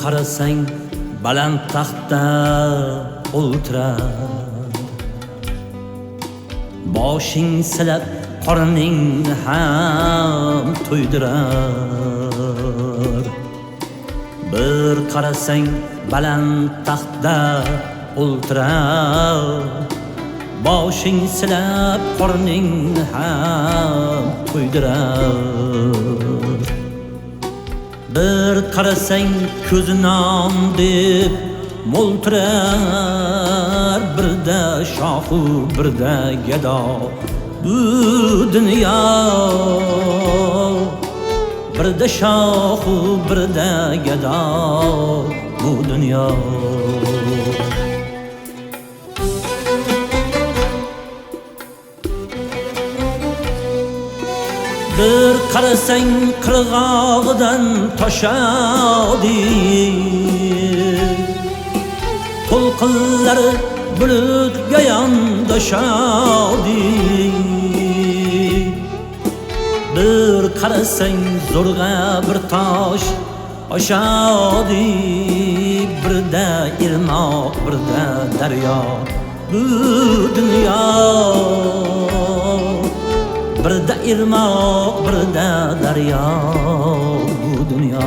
qarasang baland taxtda o'ltirar, boshing silab qorningni ham to'ydirar. Bir qarasang baland taxtda o'ltirar, boshing silab qorningni ham to'ydirar. Bir qarasang ko'zi non deb mo'ltirar, birda shohu birda gado bu dunyo. Birda shohu birda gado bu dunyo. Bir qarasang qirg'og'idan toshadi, to'lqinlari bulutga yondoshadi. Bir qarasang zo'rg'a bir tosh oshadi, birda irmoq birda daryo bu dunyo. Birda irmoq birda daryo bu dunyo.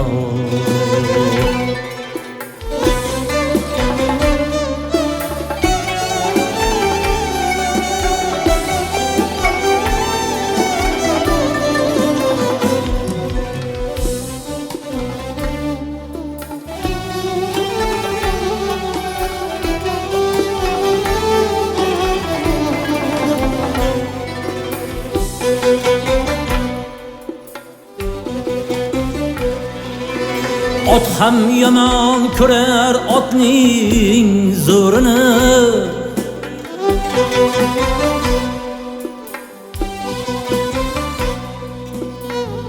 Ot ham yomon ko'rar otning zo'rini,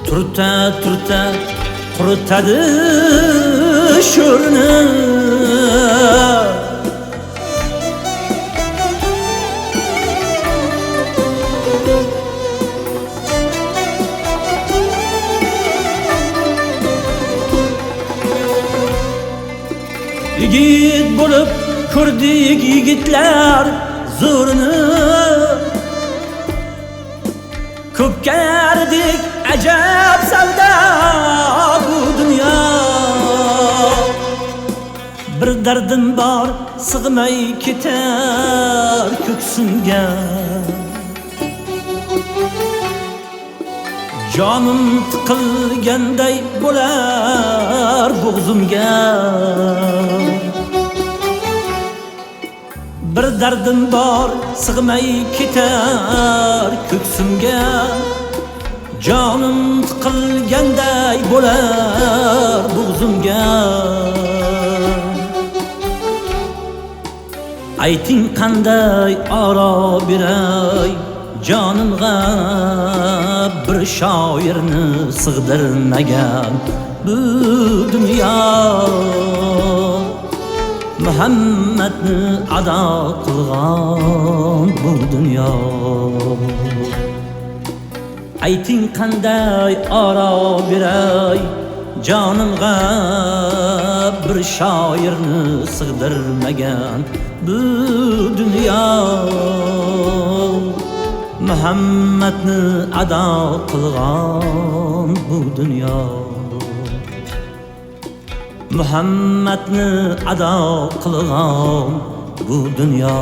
turta turta quritadi sho'rini. Yigit bo'lib ko'rdik yigitlar zo'rini, ko'pga ardik ajab savdo bu dunyo. Bir dardim bor sig'may ketar ko'ksimga, jonim tiqilganday bo'lar bo'g'zimga. Bir dardim bor sig'may ketar ko'ksimga, jonim tiqilganday bo'lar bo'g'zimga. Ayting qanday oro beray jonimga, bir shoirni sig'dirmagan bu dunyo. Muhammadni ado qilgan bu dunyo. Ayting qanday oro beray jonimga, bir shoirni sig'dirmagan bu dunyo. Muhammadni ado qilgan bu dunyo. Muhammadni ado qilgan bu dunyo.